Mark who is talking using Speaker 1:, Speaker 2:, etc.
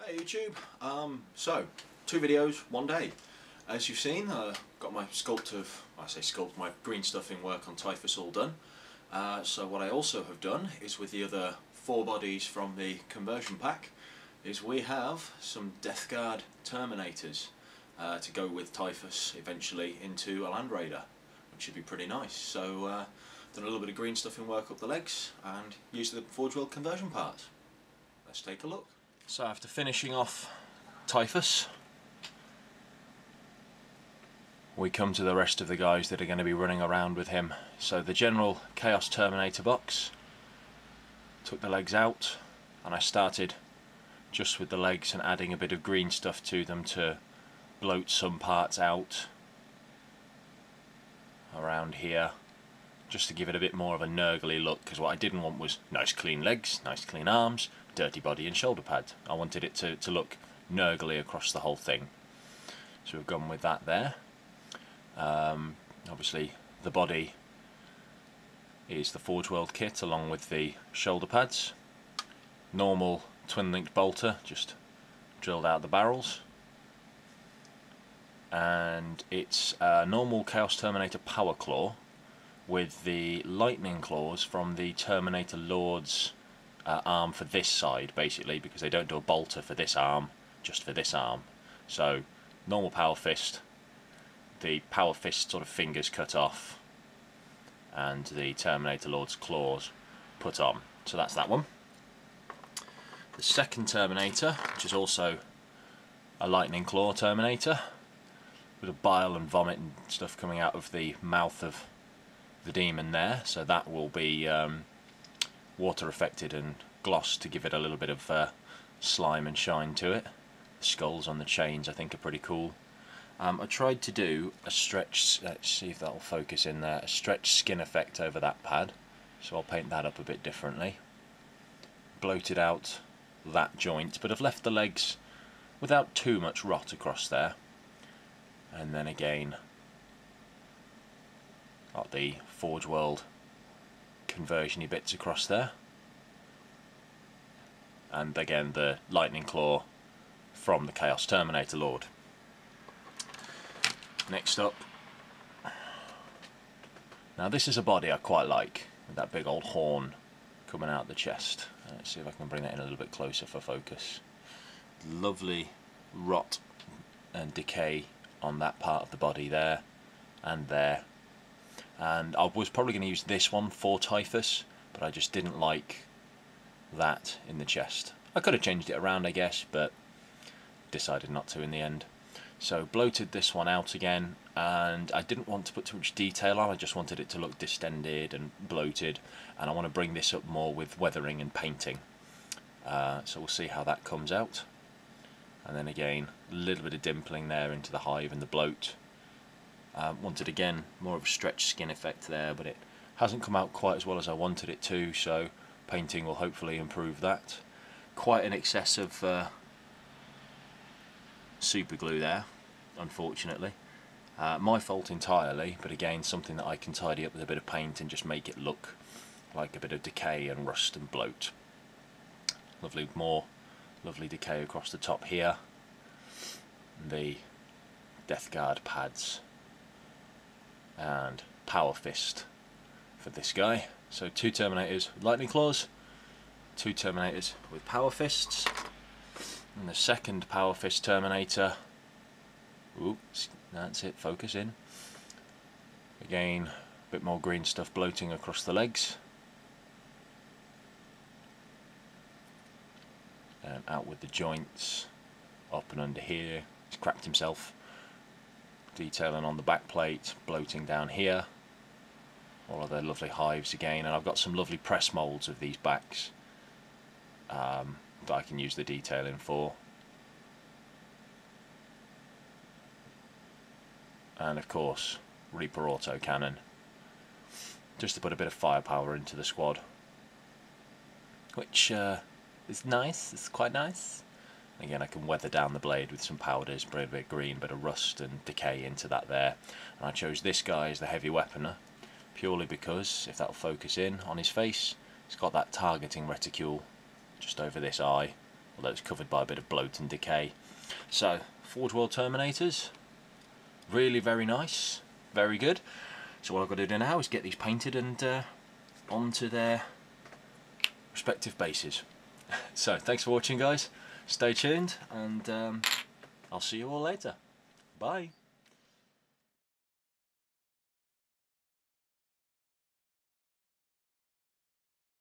Speaker 1: Hey YouTube, so 2 videos, 1 day. As you've seen, got my my green stuffing work on Typhus all done. So what I also have done is, with the other 4 bodies from the conversion pack, is we have some Death Guard Terminators to go with Typhus eventually into a Land Raider, which should be pretty nice. So done a little bit of green stuffing work up the legs and used the ForgeWorld conversion parts. Let's take a look. So after finishing off Typhus, we come to the rest of the guys that are going to be running around with him. So the general Chaos Terminator box, took the legs out, and I started just with the legs and adding a bit of green stuff to them to bloat some parts out around here, just to give it a bit more of a nurgly look, because what I didn't want was nice clean legs, nice clean arms, dirty body and shoulder pad. I wanted it to look nurgly across the whole thing. So we've gone with that there. Obviously the body is the ForgeWorld kit along with the shoulder pads. Normal twin linked bolter, just drilled out the barrels. And it's a normal Chaos Terminator power claw with the lightning claws from the Terminator Lord's arm for this side, basically, because they don't do a bolter for this arm, just for this arm. So normal power fist, the power fist sort of fingers cut off, and the Terminator Lord's claws put on. So that's that one. The second Terminator, which is also a lightning claw Terminator, with a bile and vomit and stuff coming out of the mouth of the demon there, so that will be water affected and glossed to give it a little bit of slime and shine to it. The skulls on the chains I think are pretty cool. I tried to do a stretch, let's see if that will focus in there, a stretch skin effect over that pad, so I'll paint that up a bit differently. Bloated out that joint, but I've left the legs without too much rot across there. And then again, got the ForgeWorld conversion-y bits across there, and again the lightning claw from the Chaos Terminator Lord. Next up, now this is a body I quite like, with that big old horn coming out the chest. Let's see if I can bring that in a little bit closer for focus. Lovely rot and decay on that part of the body there and there. And I was probably going to use this one for Typhus, but I just didn't like that in the chest. I could have changed it around, I guess, but decided not to in the end. So bloated this one out again, and I didn't want to put too much detail on, I just wanted it to look distended and bloated, and I want to bring this up more with weathering and painting. So we'll see how that comes out. And then again, a little bit of dimpling there into the hive and the bloat. Wanted again more of a stretch skin effect there, but it hasn't come out quite as well as I wanted it to, so painting will hopefully improve that. Quite an excess of super glue there, unfortunately. My fault entirely, but again something that I can tidy up with a bit of paint and just make it look like a bit of decay and rust and bloat. More lovely decay across the top here. The Death Guard pads and power fist for this guy. So 2 Terminators with lightning claws, 2 Terminators with power fists, and the second power fist Terminator, oops, that's it, focus in. Again, a bit more green stuff bloating across the legs, and out with the joints, up and under here. He's cracked himself. Detailing on the back plate, bloating down here. All of their lovely hives again, and I've got some lovely press moulds of these backs that I can use the detailing for. And of course, Reaper autocannon, just to put a bit of firepower into the squad, which is nice, it's quite nice. Again, I can weather down the blade with some powders, bring a bit of green, bit of rust and decay into that there. And I chose this guy as the heavy weaponer, purely because, if that'll focus in on his face, he's got that targeting reticule just over this eye, although it's covered by a bit of bloat and decay. So, ForgeWorld Terminators, really very nice, very good. So what I've got to do now is get these painted and onto their respective bases. So, thanks for watching, guys. Stay tuned, and I'll see you all later. Bye.